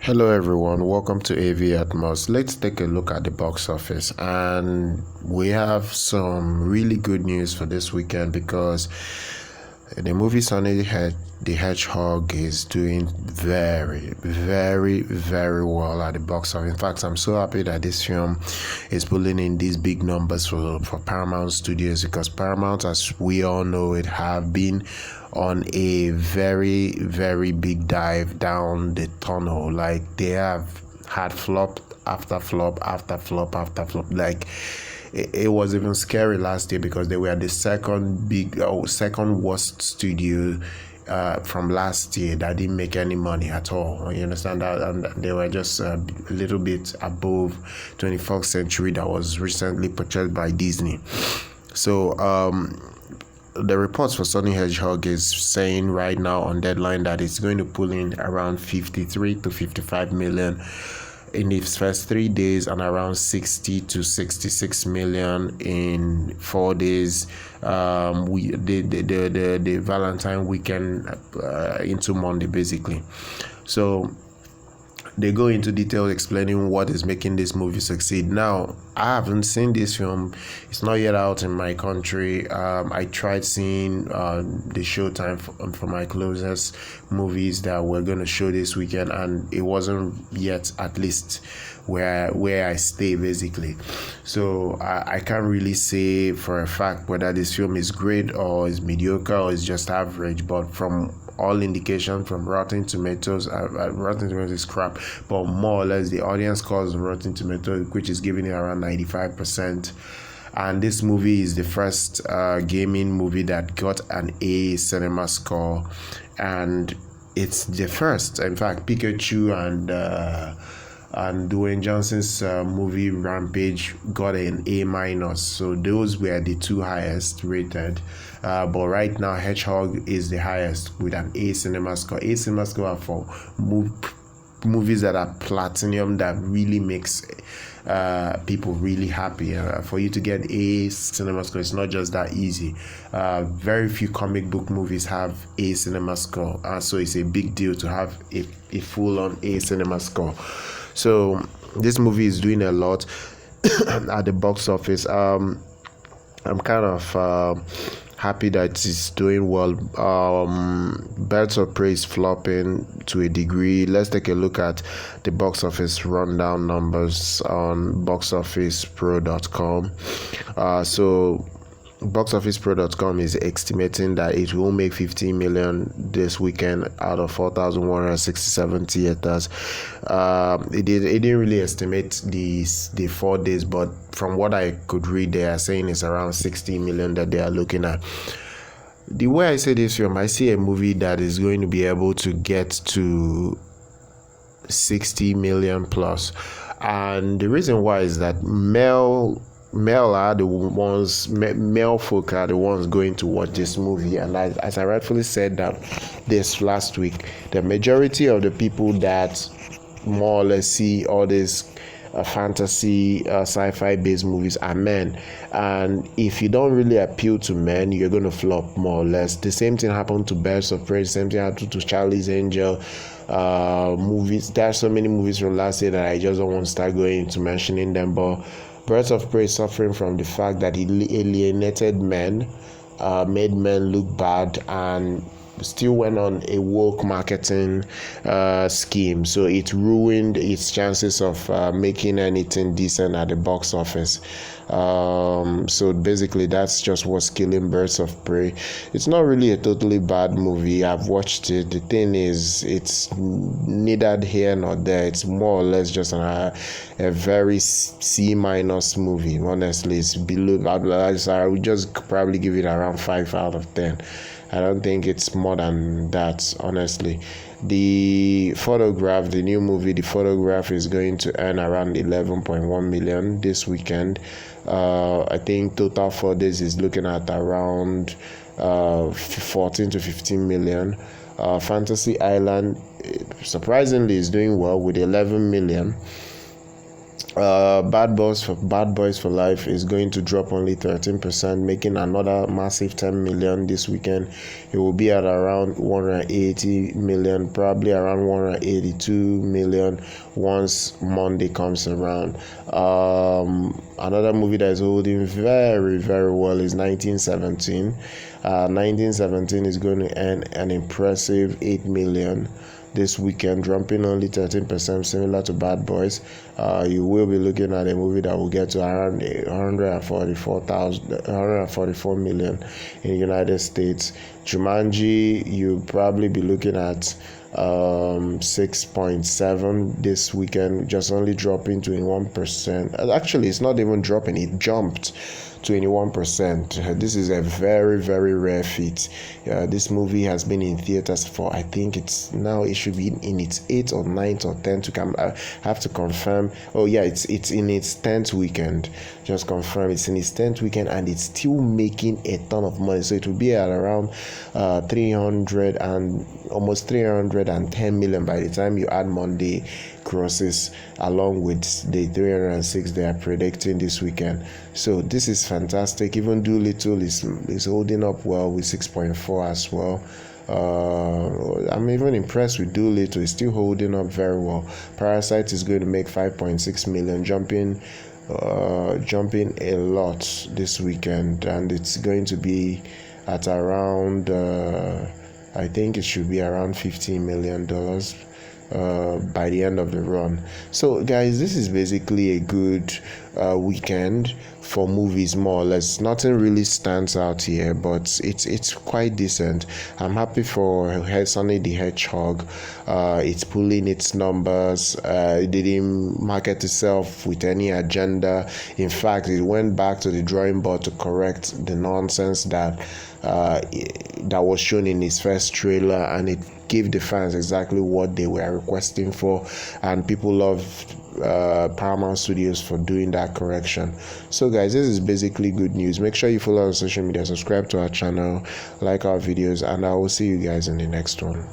Hello everyone, welcome to AV Atmos. Let's take a look at the box office, and we have some really good news for this weekend because the movie Sonic the Hedgehog is doing very well at the box office. In fact, I'm so happy that this film is pulling in these big numbers for Paramount Studios, because Paramount, as we all know it, have been on a very big dive down the tunnel. Like, they have had flop after flop after flop after flop. Like, it was even scary last year because they were the second worst studio from last year that didn't make any money at all. You understand that? And they were just a little bit above 21st Century that was recently purchased by Disney. So the reports for Sonic Hedgehog is saying right now on deadline that it's going to pull in around 53 to 55 million in its first 3 days, and around 60 to 66 million in 4 days. The Valentine weekend into Monday, basically. So they go into detail explaining what is making this movie succeed. Now, I haven't seen this film. It's not yet out in my country. I tried seeing the showtime for my closest movies that we're going to show this weekend, and it wasn't yet, at least where I stay, basically. So I can't really say for a fact whether this film is great or is mediocre or is just average, but from all indication from Rotten Tomatoes, Rotten Tomatoes is crap, but more or less the audience scores Rotten Tomatoes, which is giving it around 95%. And this movie is the first gaming movie that got an A cinema score, and it's the first. In fact, Pikachu and Dwayne Johnson's movie Rampage got an A-. So those were the two highest rated. But right now, Hedgehog is the highest with an A cinema score. A cinema score are for movies that are platinum, that really makes people really happy. For you to get A cinema score, it's not just that easy. Very few comic book movies have A cinema score, so it's a big deal to have a full-on A cinema score. So this movie is doing a lot at the box office. I'm kind of happy that it's doing well. Birds of Prey is flopping to a degree. Let's take a look at the box office rundown numbers on boxofficepro.com. So boxofficepro.com is estimating that it will make 15 million this weekend out of 4,167 theaters. It didn't really estimate the 4 days, but from what I could read, they are saying it's around 60 million that they are looking at. The way I say this film, I see a movie that is going to be able to get to 60 million plus, and the reason why is that male folk are the ones going to watch this movie. And as I rightfully said that this last week, the majority of the people that more or less see all these fantasy sci-fi based movies are men, and if you don't really appeal to men, you're going to flop, more or less. The same thing happened to Birds of Prey, the same thing happened to Charlie's Angel movies. There are so many movies from last year that I just don't want to start going into mentioning them, but Birds of Prey is suffering from the fact that it alienated men, made men look bad, and still went on a woke marketing scheme. So it ruined its chances of making anything decent at the box office. So basically, that's just what's killing Birds of Prey. It's not really a totally bad movie. I've watched it. The thing is, it's neither here nor there. It's more or less just a very C- movie. Honestly, it's below. I would just probably give it around 5 out of 10. I don't think it's more than that, honestly. The new movie, The Photograph, is going to earn around 11.1 million this weekend. I think total 4 days is looking at around 14 to 15 million. Fantasy Island, surprisingly, is doing well with 11 million. Bad Boys for Life is going to drop only 13%, making another massive 10 million this weekend. It will be at around 180 million, probably around 182 million once Monday comes around. Another movie that is holding very, very well is 1917. 1917 is going to earn an impressive 8 million this weekend, dropping only 13%, similar to Bad Boys. You will be looking at a movie that will get to around 144 million in the United States. Jumanji, you'll probably be looking at 6.7 this weekend, just only dropping 21%. Actually, it's not even dropping, it jumped 21%. This is a very, very rare feat. This movie has been in theaters for, I think it should be in its 8th or 9th or 10th weekend. I have to confirm. Oh yeah, it's in its 10th weekend. Just confirm it's in its 10th weekend, and it's still making a ton of money. So it will be at around 300 and almost 310 million by the time you add Monday crosses along with the 306 they are predicting this weekend. So this is fantastic. Even Doolittle is holding up well with 6.4 as well. I'm even impressed with Doolittle. It's still holding up very well. Parasite is going to make 5.6 million, jumping a lot this weekend, and it's going to be at around I think it should be around $15 million by the end of the run. So guys, this is basically a good weekend for movies, more or less. Nothing really stands out here, but it's quite decent. I'm happy for Sonic the Hedgehog. It's pulling its numbers. It didn't market itself with any agenda. In fact, it went back to the drawing board to correct the nonsense that was shown in its first trailer, and it gave the fans exactly what they were requesting for, and people loved Paramount Studios for doing that correction. So guys, this is basically good news. Make sure you follow us on social media, subscribe to our channel, like our videos, and I will see you guys in the next one.